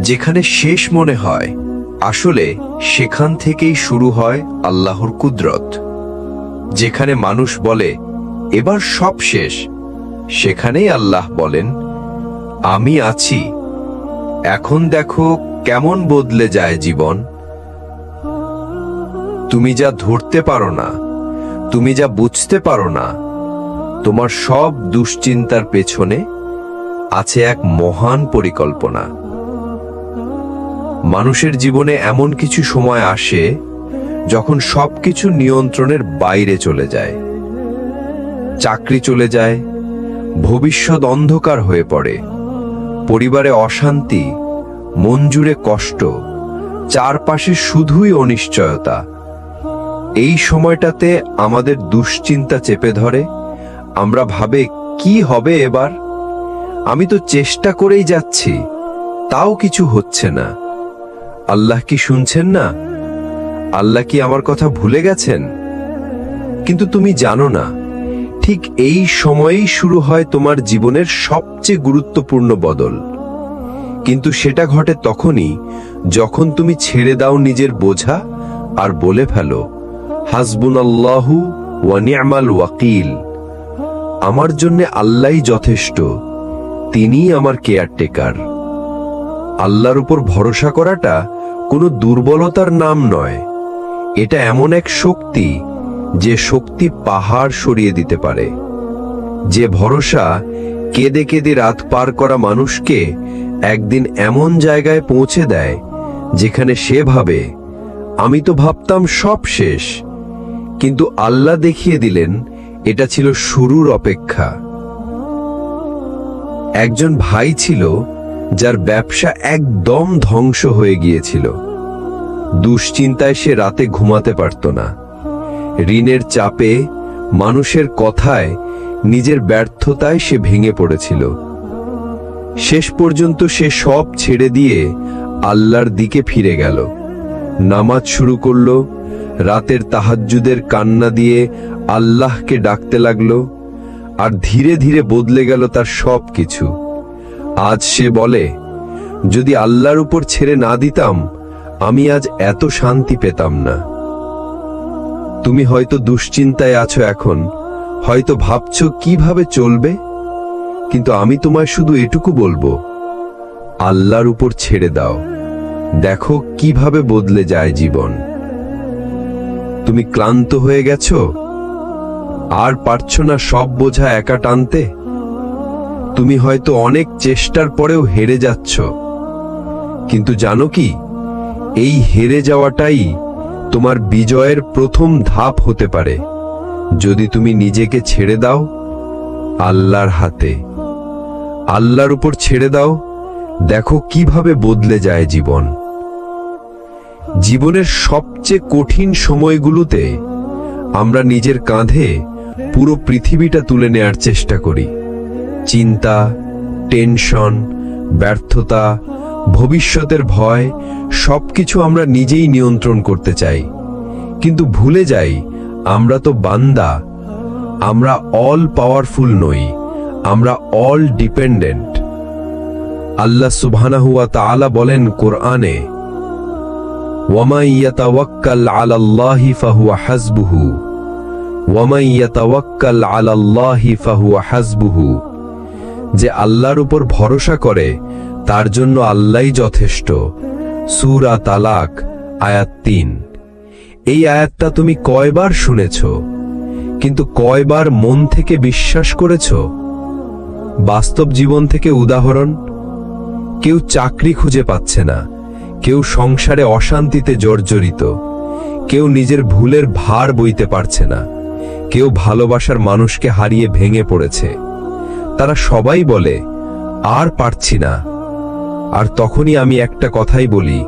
যেখানে শেষ মনে হয়, আসলে সেখান থেকেই শুরু হয় আল্লাহর কুদরত। যেখানে মানুষ বলে এবার সব শেষ, সেখানেই আল্লাহ বলেন, আমি আছি, এখন দেখো কেমন বদলে যায় জীবন। তুমি যা ধরতে পারো না, তুমি যা বুঝতে পারো না, তোমার সব দুশ্চিন্তার পেছনে আছে এক মহান পরিকল্পনা। মানুষের জীবনে এমন কিছু সময় আসে যখন সবকিছু নিয়ন্ত্রণের বাইরে চলে যায়। চাকরি চলে যায়, ভবিষ্যৎ অন্ধকার হয়ে পড়ে, পরিবারে অশান্তি, মন জুড়ে কষ্ট, চারপাশে শুধুই অনিশ্চয়তা। এই সময়টাতে আমাদের দুশ্চিন্তা চেপে ধরে। আমরা ভাবে, কি হবে এবার? আমি তো চেষ্টা করেই যাচ্ছি, তাও কিছু হচ্ছে না। আল্লাহ কি শুনছেন না? আল্লাহ কি আমার কথা ভুলে গেছেন? কিন্তু তুমি জানো না, ঠিক এই সময়েই শুরু হয় তোমার জীবনের সবচেয়ে গুরুত্বপূর্ণ বদল। কিন্তু সেটা ঘটে তখনই যখন তুমি ছেড়ে দাও নিজের বোঝা আর বলে ফেলো, হাসবুনাল্লাহু ওয়া নি'মাল ওয়াকিল। আমার জন্য আল্লাহই যথেষ্ট, তিনিই আমার কেয়ারটেকার। আল্লাহর উপর ভরসা করাটা কোনো দুর্বলতার নাম নয়, এটা এমন এক শক্তি যে শক্তি পাহাড় সরিয়ে দিতে পারে। যে ভরসা কেঁদে কেঁদে রাত পার করা মানুষকে একদিন এমন জায়গায় পৌঁছে দেয় যেখানে সে ভাবে, আমি তো ভাবতাম সব শেষ, কিন্তু আল্লাহ দেখিয়ে দিলেন এটা ছিল শুরুর অপেক্ষা। একজন ভাই ছিল যার ব্যবসা একদম ধ্বংস হয়ে গিয়েছিল। দুশ্চিন্তায় সে রাতে ঘুমাতে পারত না। ঋণের চাপে, মানুষের কথায়, নিজের ব্যর্থতায় সে ভেঙে পড়েছিল। শেষ পর্যন্ত সে সব ছেড়ে দিয়ে আল্লাহর দিকে ফিরে গেল। নামাজ শুরু করল, রাতের তাহাজ্জুদের কান্না দিয়ে আল্লাহকে ডাকতে লাগলো, আর ধীরে ধীরে বদলে গেল তার সব কিছু। আজ সে বলে, যদি আল্লাহর উপর ছেড়ে না দিতাম, আমি আজ এত শান্তি পেতাম না। তুমি হয়তো দুশ্চিন্তায় আছো এখন, হয়তো ভাবছো কিভাবে চলবে, কিন্তু আমি তোমায় শুধু এটুকু বলবো, আল্লাহর উপর ছেড়ে দাও, দেখো কিভাবে বদলে যায় জীবন। তুমি ক্লান্ত হয়ে গেছো, আর পারছো না সব বোঝা একা টানতে। তুমি হয়তো অনেক চেষ্টার পরেও হেরে যাচ্ছ, কিন্তু জানো কি, এই হেরে যাওয়াটাই তোমার বিজয়ের প্রথম ধাপ হতে পারে, যদি তুমি নিজেকে ছেড়ে দাও আল্লাহর হাতে। আল্লাহর উপর ছেড়ে দাও, দেখো কিভাবে বদলে যায় জীবন। জীবনের সবচেয়ে কঠিন সময়গুলোতে আমরা নিজের কাঁধে পুরো পৃথিবীটা তুলে নেয়ার চেষ্টা করি। চিন্তা, টেনশন, ব্যর্থতা, ভবিষ্যতের ভয়, সবকিছু আমরা নিজেই নিয়ন্ত্রণ করতে চাই, কিন্তু ভুলে যাই আমরা তো বান্দা। আমরা অল পাওয়ারফুল নই, আমরা অল ডিপেন্ডেন্ট। আল্লাহ সুবহানাহু ওয়া তাআলা বলেন কোরআনে, ওয়ামান ইয়াতাওয়াক্কাল আলাল্লাহি ফাহুয়া হাসবুহু, ওয়ামান ইয়াতাওয়াক্কাল আলাল্লাহি ফাহুয়া হাসবুহু। যে আল্লাহর উপর ভরসা করে তার জন্য আল্লাহই যথেষ্ট। সূরা তালাক আয়াত ৩। এই আয়াতটা তুমি কয়বার শুনেছ, কিন্তু কয়বার মন থেকে বিশ্বাস করেছ? বাস্তব জীবন থেকে উদাহরণ, কেউ চাকরি খুঁজে পাচ্ছে না, কেউ সংসারে অশান্তিতে জর্জরিত, কেউ নিজের ভুলের ভার বইতে পারছে না, কেউ ভালোবাসার মানুষকে হারিয়ে ভেঙে পড়েছে। তারা সবাই বলে, আর পারছি না। আর তখনই আমি একটা কথাই বলি,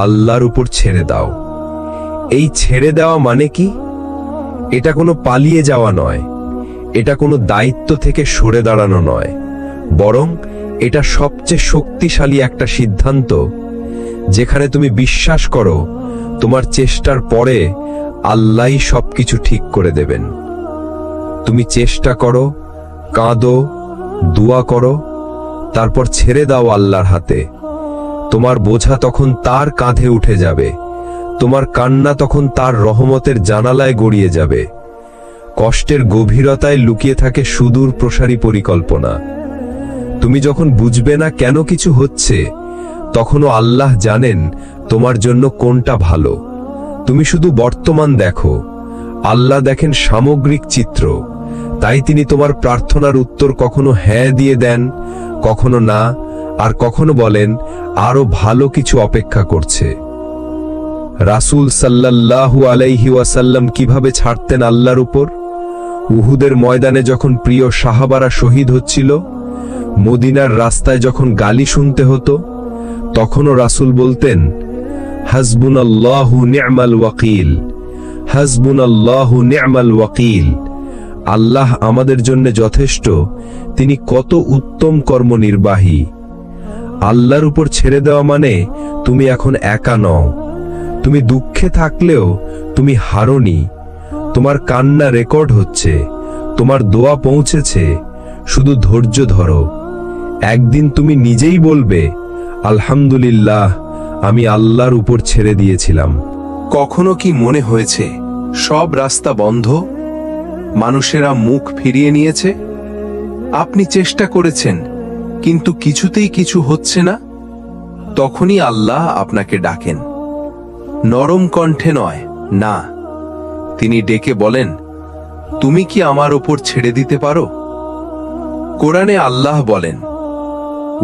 আল্লাহর উপর ছেড়ে দাও। এই ছেড়ে দেওয়া মানে কি? এটা কোনো পালিয়ে যাওয়া নয়, এটা কোনো দায়িত্ব থেকে সরে দাঁড়ানো নয়, বরং এটা সবচেয়ে শক্তিশালী একটা সিদ্ধান্ত, যেখানে তুমি বিশ্বাস করো তোমার চেষ্টার পরে আল্লাহই সবকিছু ঠিক করে দেবেন। তুমি চেষ্টা করো, কাঁদো, দোয়া করো, তারপর ছেড়ে দাও আল্লাহর হাতে। তোমার বোঝা তখন তার কাঁধে উঠে যাবে, তোমার কান্না তখন তার রহমতের জানালায় গড়িয়ে যাবে। কষ্টের গভীরতায় লুকিয়ে থাকে সুদূর প্রসারী পরিকল্পনা। তুমি যখন বুঝবে না কেন কিছু হচ্ছে, তখনও আল্লাহ জানেন তোমার জন্য কোনটা ভালো। তুমি শুধু বর্তমান দেখো, আল্লাহ দেখেন সামগ্রিক চিত্র। তাই তিনি তোমার প্রার্থনার উত্তর কখনো হ্যাঁ দিয়ে দেন, কখনো না, আর কখনো বলেন আরো ভালো কিছু অপেক্ষা করছে। রাসূল সাল্লাল্লাহু আলাইহি ওয়াসাল্লাম কিভাবে ছাড়তেন আল্লাহর উপর? উহুদের ময়দানে যখন প্রিয় সাহাবারা শহীদ হচ্ছিল, মদিনার রাস্তায় যখন গালি শুনতে হতো, তখনও রাসূল বলতেন, হাসবুনাল্লাহু নি'মাল ওয়াকিল, হাসবুনাল্লাহু নি'মাল ওয়াকিল। আল্লাহ আমাদের জন্য যথেষ্ট, তিনি কত উত্তম কর্মনির্বাহী। আল্লাহর উপর ছেড়ে দেওয়া মানে তুমি এখন একা নও। তুমি দুঃখে থাকলেও তুমি হারোনি। তোমার কান্না রেকর্ড হচ্ছে, তোমার দোয়া পৌঁছেছে। শুধু ধৈর্য ধরো। একদিন তুমি নিজেই বলবে, আলহামদুলিল্লাহ, আমি আল্লাহর উপর ছেড়ে দিয়েছিলাম। কখনো কি মনে হয়েছে সব রাস্তা বন্ধ, মানুষেরা মুখ ফিরিয়ে নিয়েছে? আপনি চেষ্টা করেছেন, কিন্তু কিছুতেই কিছু হচ্ছে না? তখনই আল্লাহ আপনাকে ডাকেন, নরম কণ্ঠে নয়, না, তিনি ডেকে বলেন, তুমি কি আমার ওপর ছেড়ে দিতে পারো? কোরআনে আল্লাহ বলেন,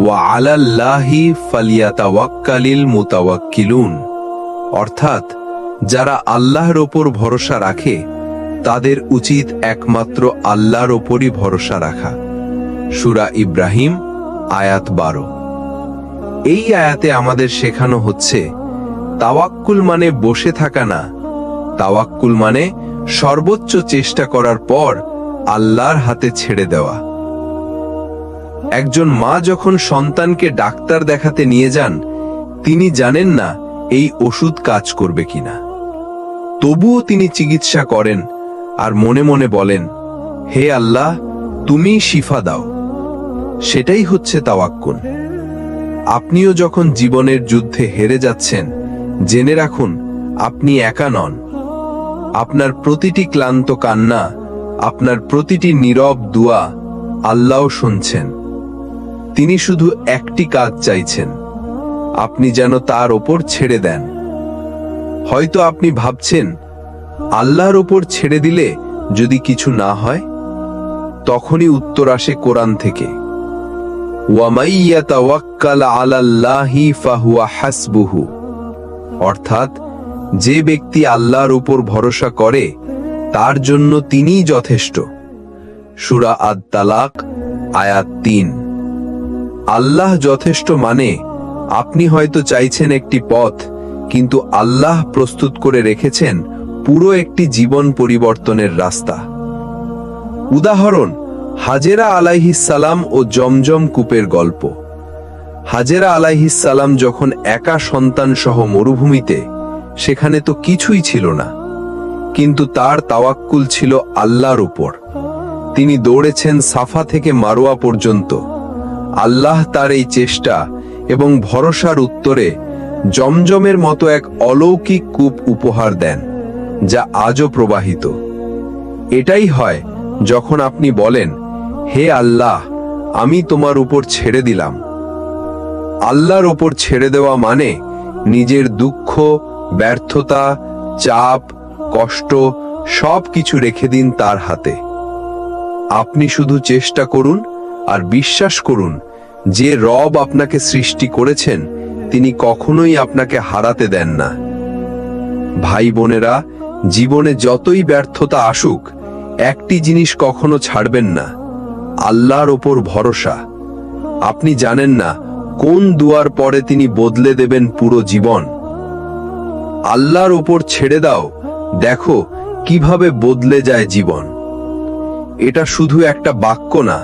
ওয়া আলাল্লাহি ফালিয়াতাওয়াক্কালিল মুতাওয়াক্কিলুন, অর্থাৎ যারা আল্লাহর ওপর ভরসা রাখে তাদের উচিত একমাত্র আল্লাহর ওপরই ভরসা রাখা। সূরা ইব্রাহিম আয়াত 12। এই আয়াতে আমাদের শেখানো হচ্ছে, তাওয়াক্কুল মানে বসে থাকা না, তাওয়াক্কুল মানে সর্বোচ্চ চেষ্টা করার পর আল্লাহর হাতে ছেড়ে দেওয়া। একজন মা যখন সন্তানকে ডাক্তার দেখাতে নিয়ে যান, তিনি জানেন না এই ওষুধ কাজ করবে কিনা, তবুও তিনি চিকিৎসা করেন আর মনে মনে বলেন, হে আল্লাহ, তুমি শিফা দাও। সেটাই হচ্ছে তাওয়াক্কুল। আপনিও যখন জীবনের যুদ্ধে হেরে যাচ্ছেন, জেনে রাখুন আপনি একা নন। আপনার প্রতিটি ক্লান্ত কান্না, আপনার প্রতিটি নীরব দোয়া আল্লাহ শুনছেন। তিনি শুধু একটি কাজ চাইছেন, আপনি যেন তার ওপর ছেড়ে দেন। হয়তো আপনি ভাবছেন, আল্লাহর ওপর ছেড়ে দিলে যদি কিছু না হয়? তখনই উত্তর আসে কোরআন থেকে, ওয়ামাই ইয়াতাওয়াক্কাল আলাল্লাহি ফাহুয়া হাসবুহু, অর্থাৎ যে ব্যক্তি আল্লাহর উপর ভরসা করে তার জন্য তিনিই যথেষ্ট। সূরা আত-তালাক আয়াত 3। আল্লাহ যথেষ্ট মানে আপনি হয়তো চাইছেন একটি পথ, কিন্তু আল্লাহ প্রস্তুত করে রেখেছেন পুরো একটি জীবন পরিবর্তনের রাস্তা। উদাহরণ, হাজেরা আলাইহিস সালাম ও জমজম কূপের গল্প। হাজেরা আলাইহিস সালাম যখন একা সন্তান সহ মরুভূমিতে, সেখানে তো কিছুই ছিল না, কিন্তু তার তাওয়াক্কুল ছিল আল্লাহর উপর। তিনি দৌড়েছেন সাফা থেকে মারোয়া পর্যন্ত। আল্লাহ তার এই চেষ্টা এবং ভরসার উত্তরে জমজমের মতো এক অলৌকিক কূপ উপহার দেন, যা আজও প্রবাহিত। এটাই হয় যখন আপনি বলেন, হে আল্লাহ, আমি তোমার উপর ছেড়ে দিলাম। আল্লাহর উপর ছেড়ে দেওয়া মানে নিজের দুঃখ, ব্যর্থতা, চাপ, কষ্ট সবকিছু রেখে দিন তার হাতে। আপনি শুধু চেষ্টা করুন আর বিশ্বাস করুন যে রব আপনাকে সৃষ্টি করেছেন তিনি কখনোই আপনাকে হারাতে দেন না। ভাই বোনেরা, জীবনে যতই ব্যর্থতা আসুক, একটি জিনিস কখনো ছাড়বেন না, আল্লাহর ওপর ভরসা। আপনি জানেন না কোন দুয়ার পরে তিনি বদলে দেবেন পুরো জীবন। আল্লাহর ওপর ছেড়ে দাও, দেখো কিভাবে বদলে যায় জীবন। এটা শুধু একটা বাক্য না,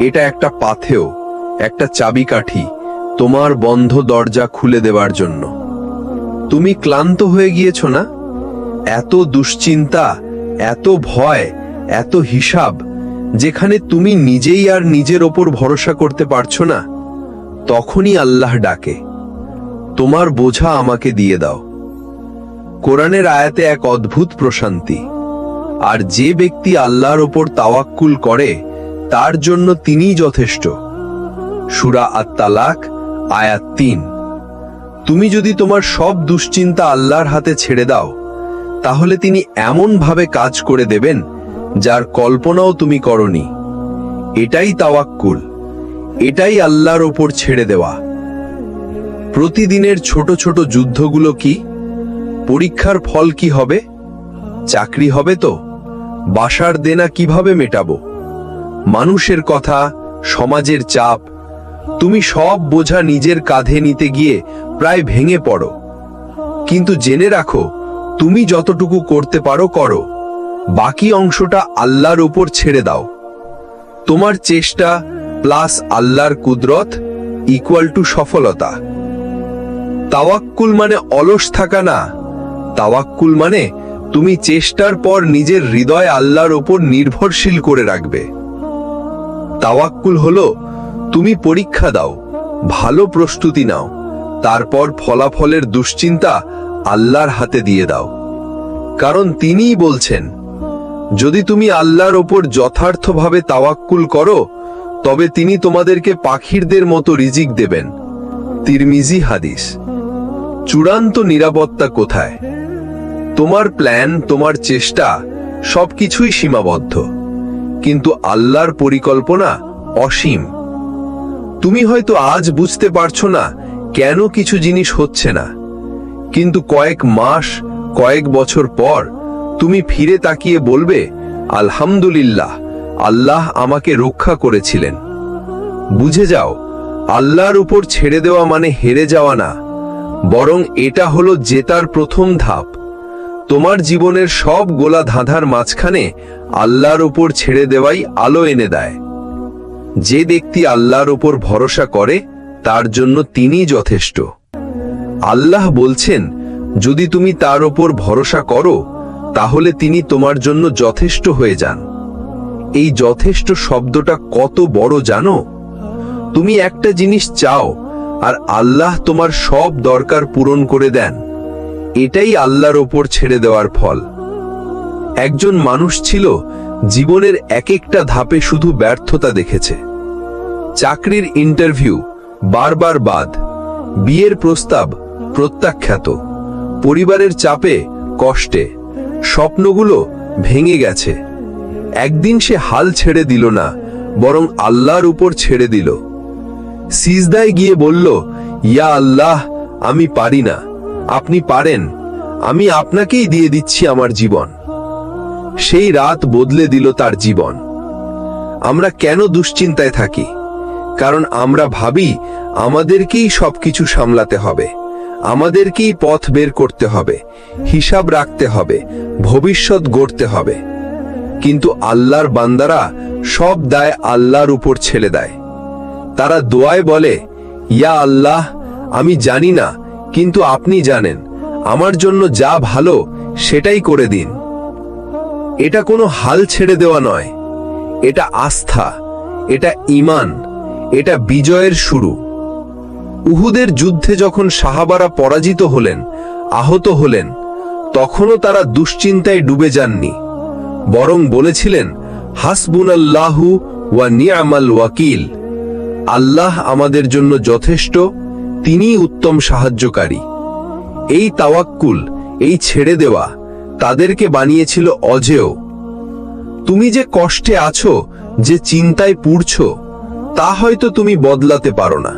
এটা একটা পাথেয়, একটা চাবিকাঠি তোমার বন্ধ দরজা খুলে দেওয়ার জন্য। তুমি ক্লান্ত হয়ে গিয়েছো না? এত দুশ্চিন্তা, এত ভয়, এত হিসাব, যেখানে তুমি নিজেই আর নিজের ওপর ভরসা করতে পারছো না, তখনই আল্লাহ ডাকে, তোমার বোঝা আমাকে দিয়ে দাও। কোরআনের আয়াতে এক অদ্ভুত প্রশান্তি। আর যে ব্যক্তি আল্লাহর ওপর তাওয়াক্কুল করে তার জন্য তিনিই যথেষ্ট। সূরা আত-তালাক আয়াত ৩। তুমি যদি তোমার সব দুশ্চিন্তা আল্লাহর হাতে ছেড়ে দাও, তাহলে তিনি এমন ভাবে কাজ করে দেবেন যার কল্পনাও তুমি করনি। এটাই তাওয়াক্কুল, এটাই আল্লাহর ওপর ছেড়ে দেওয়া। প্রতিদিনের ছোট ছোট যুদ্ধগুলো কি? পরীক্ষার ফল কি হবে? চাকরি হবে তো? বাসার দেনা কিভাবে মেটাবো? মানুষের কথা, সমাজের চাপ। তুমি সব বোঝা নিজের কাঁধে নিতে গিয়ে প্রায় ভেঙে পড়ো। কিন্তু জেনে রাখো, তুমি যতটুকু করতে পারো করো, বাকি অংশটা আল্লাহর উপর ছেড়ে দাও। তোমার চেষ্টা প্লাস আল্লাহর কুদরত ইকুয়াল টু সফলতা। তাওয়াক্কুল মানে অলস থাকা না, তাওয়াক্কুল মানে তুমি চেষ্টার পর নিজের হৃদয় আল্লাহর উপর নির্ভরশীল করে রাখবে। তাওয়াক্কুল হলো তুমি পরীক্ষা দাও, ভালো প্রস্তুতি নাও, তারপর ফলাফলের দুশ্চিন্তা আল্লাহর হাতে দিয়ে দাও। কারণ তিনিই বলছেন, যদি তুমি আল্লাহর ওপর যথার্থভাবে তাওয়াক্কুল করো, তবে তিনি তোমাদেরকে পাখিরদের মতো রিজিক দেবেন। তিরমিজি হাদিস। চূড়ান্ত নিরাপত্তা কোথায়? তোমার প্ল্যান, তোমার চেষ্টা সবকিছুই সীমাবদ্ধ, কিন্তু আল্লাহর পরিকল্পনা অসীম। তুমি হয়তো আজ বুঝতে পারছো না কেন কিছু জিনিস হচ্ছে না, কিন্তু কয়েক মাস, কয়েক বছর পর তুমি ফিরে তাকিয়ে বলবে, আলহামদুলিল্লাহ, আল্লাহ আমাকে রক্ষা করেছিলেন। বুঝে যাও, আল্লাহর উপর ছেড়ে দেওয়া মানে হেরে যাওয়া না, বরং এটা হলো জেতার প্রথম ধাপ। তোমার জীবনের সব গোলা ধাঁধার মাঝখানে আল্লাহর উপর ছেড়ে দেওয়াই আলো এনে দেয়। যে ব্যক্তি আল্লাহর উপর ভরসা করে তার জন্য তিনিই যথেষ্ট। আল্লাহ বলছেন, যদি তুমি তার উপর ভরসা করো, তাহলে তিনি তোমার জন্য যথেষ্ট হয়ে যান। এই যথেষ্ট শব্দটা কত বড় জানো? তুমি একটা জিনিস চাও আর আল্লাহ তোমার সব দরকার পূরণ করে দেন। এটাই আল্লাহর ওপর ছেড়ে দেওয়ার ফল। একজন মানুষ ছিল, জীবনের এক একটা ধাপে শুধু ব্যর্থতা দেখেছে। চাকরির ইন্টারভিউ বারবার বাদ, বিয়ের প্রস্তাব প্রত্যাখ্যাত, পরিবারের চাপে, কষ্টে স্বপ্নগুলো ভেঙে গেছে। একদিন সে হাল ছেড়ে দিল না, বরং আল্লাহর উপর ছেড়ে দিল। সিজদায় গিয়ে বলল, ইয়া আল্লাহ, আমি পারি না, আপনি পারেন, আমি আপনাকেই দিয়ে দিচ্ছি আমার জীবন। সেই রাত বদলে দিল তার জীবন। আমরা কেন দুশ্চিন্তায় থাকি? কারণ আমরা ভাবি আমাদেরকেই সবকিছু সামলাতে হবে, আমাদেরকেই পথ বের করতে হবে, হিসাব রাখতে হবে, ভবিষ্যৎ গড়তে হবে। কিন্তু আল্লাহর বান্দারা সব দায় আল্লাহর উপর ছেড়ে দেয়। তারা দোয়ায় বলে, ইয়া আল্লাহ, আমি জানি না, কিন্তু আপনি জানেন, আমার জন্য যা ভালো সেটাই করে দিন। এটা কোনো হাল ছেড়ে দেওয়া নয়, এটা আস্থা, এটা ঈমান, এটা বিজয়ের শুরু। উহুদের যুদ্ধে যখন সাহাবারা পরাজিত হলেন, আহত হলেন, তখনও তারা দুশ্চিন্তায় ডুবে যাননি, বরং বলেছিলেন, হাসবুনাল্লাহু ওয়া নি'মাল ওয়াকিল। আল্লাহ আমাদের জন্য যথেষ্ট, তিনিই উত্তম সাহায্যকারী। এই তাওয়াক্কুল, এই ছেড়ে দেওয়া তাদেরকে বানিয়েছিল অজেয়। তুমি যে কষ্টে আছো, যে চিন্তায় পুড়ছো, তা হয়তো তুমি বদলাতে পারো না,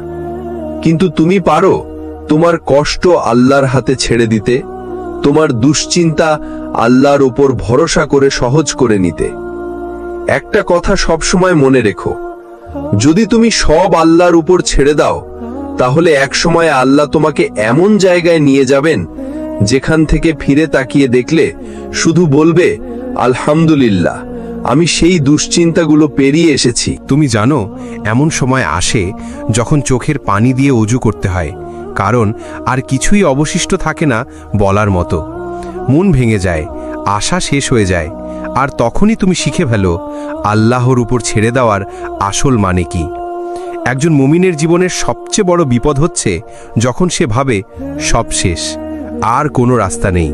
কিন্তু তুমি পারো তোমার কষ্ট আল্লাহর হাতে ছেড়ে দিতে, তোমার দুশ্চিন্তা আল্লাহর উপর ভরসা করে সহজ করে নিতে। একটা কথা সবসময় মনে রেখো, যদি তুমি সব আল্লাহর উপর ছেড়ে দাও, তাহলে একসময় আল্লাহ তোমাকে এমন জায়গায় নিয়ে যাবেন, যেখান থেকে ফিরে তাকিয়ে দেখলে শুধু বলবে, আলহামদুলিল্লাহ, আমি সেই দুশ্চিন্তাগুলো পেরিয়ে এসেছি। তুমি জানো, এমন সময় আসে যখন চোখের পানি দিয়ে অজু করতে হয়, কারণ আর কিছুই অবশিষ্ট থাকে না বলার মতো। মন ভেঙে যায়, আশা শেষ হয়ে যায়, আর তখনই তুমি শিখে ফেলো আল্লাহর উপর ছেড়ে দেওয়ার আসল মানে কি। একজন মুমিনের জীবনের সবচেয়ে বড় বিপদ হচ্ছে যখন সে ভাবে সব শেষ, আর কোনো রাস্তা নেই।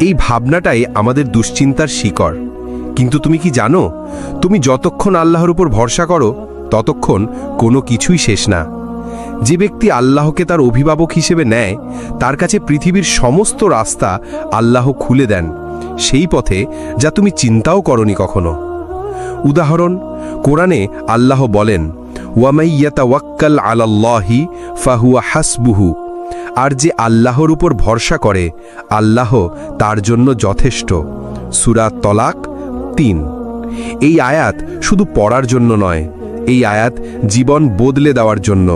এই ভাবনাটাই আমাদের দুশ্চিন্তার শিকড়। কিন্তু তুমি কি জানো, তুমি যতক্ষণ আল্লাহর উপর ভরসা করো ততক্ষণ কোনো কিছুই শেষ না। যে ব্যক্তি আল্লাহকে তার অভিভাবক হিসেবে নেয়, তার কাছে পৃথিবীর সমস্ত রাস্তা আল্লাহ খুলে দেন, সেই পথে যা তুমি চিন্তাও করনি কখনো। উদাহরণ, কোরআনে আল্লাহ বলেন, ওয়ামাই ইয়াতাওয়াক্কাল আলাল্লাহি ফাহুয়া হাসবুহু, আর যে আল্লাহর উপর ভরসা করে আল্লাহ তার জন্য যথেষ্ট। সূরা তলাক ৩। এই আয়াত শুধু পড়ার জন্য নয়, এই আয়াত জীবন বদলে দেওয়ার জন্য।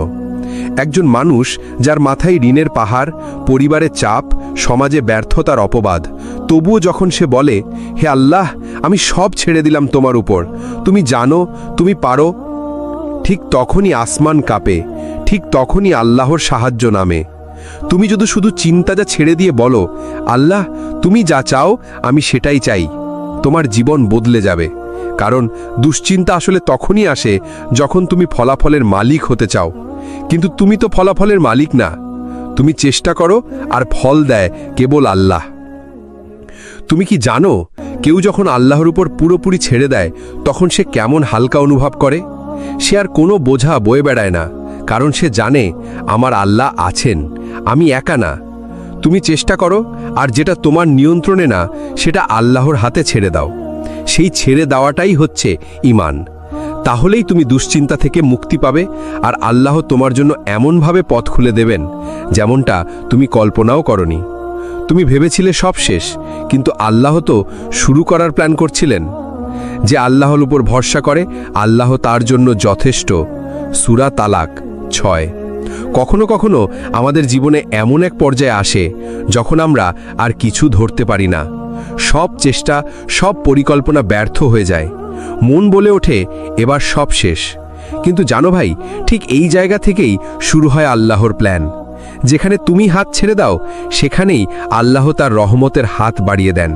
একজন মানুষ যার মাথায় ঋণের পাহাড়, পরিবারের চাপ, সমাজে ব্যর্থতার অপবাদ, তবুও যখন সে বলে, হে আল্লাহ, আমি সব ছেড়ে দিলাম তোমার উপর, তুমি জানো, তুমি পারো, ঠিক তখনই আসমান কাঁপে, ঠিক তখনই আল্লাহর সাহায্য নামে। তুমি যদি শুধু চিন্তাটা ছেড়ে দিয়ে বলো, আল্লাহ তুমি যা চাও আমি সেটাই চাই, তোমার জীবন বদলে যাবে। কারণ দুশ্চিন্তা আসলে তখনই আসে যখন তুমি ফলাফলের মালিক হতে চাও, কিন্তু তুমি তো ফলাফলের মালিক না। তুমি চেষ্টা করো, আর ফল দেয় কেবল আল্লাহ। তুমি কি জানো, কেউ যখন আল্লাহর উপর পুরোপুরি ছেড়ে দেয় তখন সে কেমন হালকা অনুভব করে? সে আর কোনো বোঝা বয়ে বেড়ায় না, কারণ সে জানে আমার আল্লাহ আছেন, আমি একা না। তুমি চেষ্টা করো, আর যেটা তোমার নিয়ন্ত্রণে না সেটা আল্লাহর হাতে ছেড়ে দাও। সেই ছেড়ে দেওয়াটাই হচ্ছে ঈমান। তাহলেই তুমি দুশ্চিন্তা থেকে মুক্তি পাবে, আর আল্লাহ তোমার জন্য এমনভাবে পথ খুলে দেবেন যেমনটা তুমি কল্পনাও করনি। তুমি ভেবেছিলে সব শেষ, কিন্তু আল্লাহ তো শুরু করার প্ল্যান করছিলেন। যে আল্লাহর উপর ভরসা করে আল্লাহ তার জন্য যথেষ্ট। সূরা তালাক ৬। কখনো কখনো আমাদের জীবনে এমন এক পর্যায়ে আসে যখন আমরা আর কিছু ধরতে পারি না। সব চেষ্টা, সব পরিকল্পনা ব্যর্থ হয়ে যায়। মন বলে ওঠে এবার সব শেষ। কিন্তু জানো ভাই, ঠিক এই জায়গা থেকেই শুরু হয় আল্লাহর প্ল্যান। যেখানে তুমি হাত ছেড়ে দাও সেখানেই আল্লাহ তার রহমতের হাত বাড়িয়ে দেন।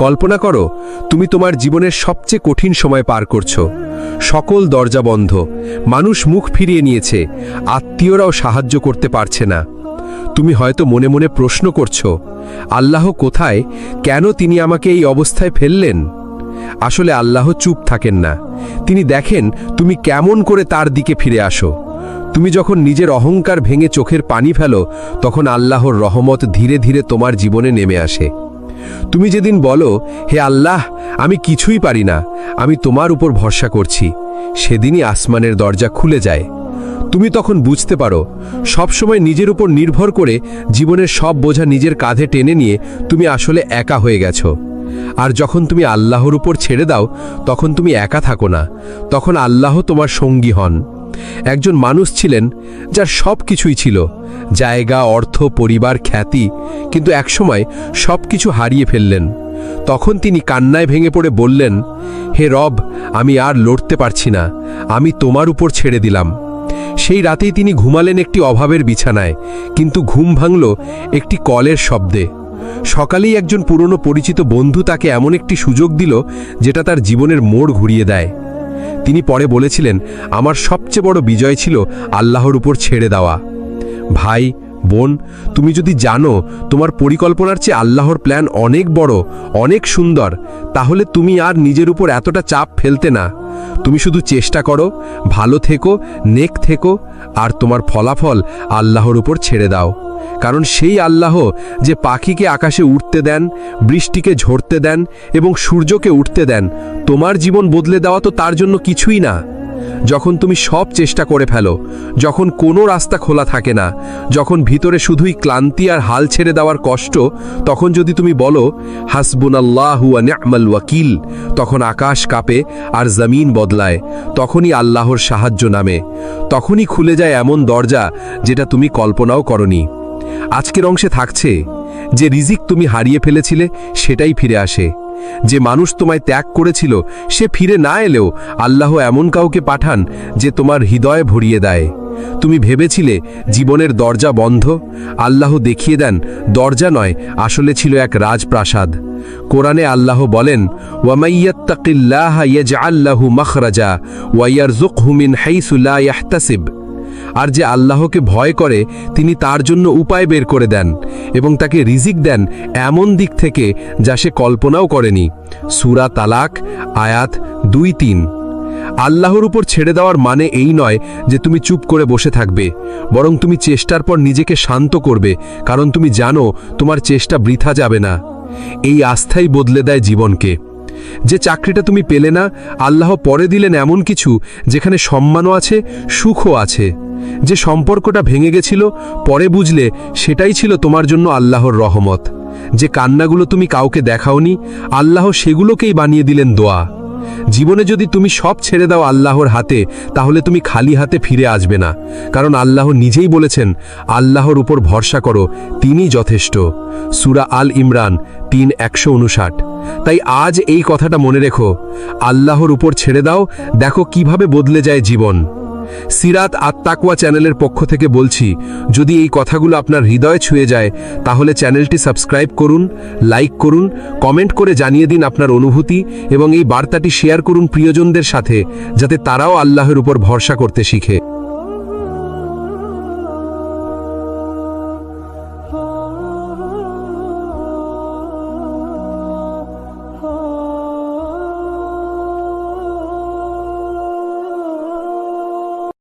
কল্পনা করো, তুমি তোমার জীবনের সবচেয়ে কঠিন সময় পার করছো। সকল দরজা বন্ধ, মানুষ মুখ ফিরিয়ে নিয়েছে, আত্মীয়রাও সাহায্য করতে পারছে না। তুমি হয়তো মনে মনে প্রশ্ন করছো, আল্লাহ কোথায়? কেন তিনি আমাকে এই অবস্থায় ফেললেন? আসলে আল্লাহ চুপ থাকেন না। তিনি দেখেন তুমি কেমন করে তার দিকে ফিরে আসো। তুমি যখন নিজের অহংকার ভেঙে চোখের পানি ফেলো, তখন আল্লাহর রহমত ধীরে ধীরে তোমার জীবনে নেমে আসে। তুমি যেদিন বলো, হে আল্লাহ, আমি কিছুই পারি না, আমি তোমার উপর ভরসা করছি, সেদিনই আসমানের দরজা খুলে যায়। তুমি তখন বুঝতে পারো, সবসময় নিজের উপর নির্ভর করে জীবনের সব বোঝা নিজের কাঁধে টেনে নিয়ে তুমি আসলে একা হয়ে গেছো। আর যখন তুমি আল্লাহর উপর ছেড়ে দাও, তখন তুমি একা থাকো না, তখন আল্লাহ তোমার সঙ্গী হন। একজন মানুষ ছিলেন যার সব কিছুই ছিল, জায়গা, অর্থ, পরিবার, খ্যাতি, কিন্তু একসময় সব কিছু হারিয়ে ফেললেন। তখন তিনি কান্নায় ভেঙে পড়ে বললেন, হে রব, আমি আর লড়তে পারছি না, আমি তোমার উপর ছেড়ে দিলাম। সেই রাতেই তিনি ঘুমালেন একটি অভাবের বিছানায়, কিন্তু ঘুম ভাঙল একটি কলের শব্দে। সকালেই একজন পুরনো পরিচিত বন্ধু তাকে এমন একটি সুযোগ দিল যেটা তার জীবনের মোড় ঘুরিয়ে দেয়। তিনি পরে বলেছিলেন, আমার সবচেয়ে বড় বিজয় ছিল আল্লাহর উপর ছেড়ে দেওয়া। ভাই, বোন, তুমি যদি জানো তোমার পরিকল্পনার চেয়ে আল্লাহর প্ল্যান অনেক বড়, অনেক সুন্দর, তাহলে তুমি আর নিজের উপর এতটা চাপ ফেলতে না। তুমি শুধু চেষ্টা করো, ভালো থেকো, নেক থেকো, আর তোমার ফলাফল আল্লাহর উপর ছেড়ে দাও। কারণ সেই আল্লাহ যে পাখিকে আকাশে উঠতে দেন, বৃষ্টিকে ঝরতে দেন এবং সূর্যকে উঠতে দেন, তোমার জীবন বদলে দেওয়া তো তার জন্য কিছুই না। যখন তুমি সব চেষ্টা করে ফেলো, যখন কোনো রাস্তা খোলা থাকে না, যখন ভিতরে শুধুই ক্লান্তি আর হাল ছেড়ে দেওয়ার কষ্ট, তখন যদি তুমি বলো হাসবুনাল্লাহু ওয়া নি'মাল ওয়াকিল, তখন আকাশ কাঁপে আর জমিন বদলায়। তখনই আল্লাহর সাহায্য নামে, তখনই খুলে যায় এমন দরজা যেটা তুমি কল্পনাও করনি। আজকের অংশে থাকছে, যে রিজিক তুমি হারিয়ে ফেলেছিলে সেটাই ফিরে আসে। যে মানুষ তোমায় ত্যাগ করেছিল সে ফিরে না এলেও আল্লাহ এমন কাউকে পাঠান যে তোমার হৃদয়ে ভরিয়ে দেয়। তুমি ভেবেছিলে জীবনের দরজা বন্ধ, আল্লাহ দেখিয়ে দেন দরজা নয়, আসলে ছিল এক রাজপ্রাসাদ। কোরআনে আল্লাহ বলেন, ওয়ামাইয়াত্তাকিল্লাহা ইয়াজআল লাহু মাখরাজা ওয়া ইয়ারযুকহু মিন হাইসু লা ইয়াহতাসিব। আর যে আল্লাহকে ভয় করে তিনি তার জন্য উপায় বের করে দেন এবং তাকে রিজিক দেন এমন দিক থেকে যা সে কল্পনাও করেনি। সূরা তালাক আয়াত 2-3। আল্লাহর উপর ছেড়ে দেওয়ার মানে এই নয় যে তুমি চুপ করে বসে থাকবে, বরং তুমি চেষ্টার পর নিজেকে শান্ত করবে, কারণ তুমি জানো তোমার চেষ্টা বৃথা যাবে না। এই আস্থাই বদলে দেয় জীবনকে। যে চাকরিটা তুমি পেলে না, আল্লাহ পরে দিলেন এমন কিছু যেখানে সম্মানও আছে, সুখও আছে। যে সম্পর্কটা ভেঙে গেছিল, পরে বুঝলে সেটাই ছিল তোমার জন্য আল্লাহর রহমত। যে কান্নাগুলো তুমি কাউকে দেখাওনি, আল্লাহ সেগুলোকেই বানিয়ে দিলেন দোয়া। জীবনে যদি তুমি সব ছেড়ে দাও আল্লাহর হাতে, তাহলে তুমি খালি হাতে ফিরে আসবে না, কারণ আল্লাহ নিজেই বলেছেন, আল্লাহর উপর ভরসা করো, তিনিই যথেষ্ট। সূরা আল ইমরান 3:159। তাই আজ এই কথাটা মনে রেখো, আল্লাহর উপর ছেড়ে দাও, দেখো কিভাবে বদলে যায় জীবন। সিরাত আত-তাকওয়া চ্যানেলের পক্ষ থেকে বলছি, যদি এই কথাগুলো আপনার হৃদয়ে ছুঁয়ে যায়, তাহলে চ্যানেলটি সাবস্ক্রাইব করুন, লাইক করুন, কমেন্ট করে জানিয়ে দিন আপনার অনুভূতি এবং এই বার্তাটি শেয়ার করুন প্রিয়জনদের সাথে, যাতে তারাও আল্লাহর উপর ভরসা করতে শিখে।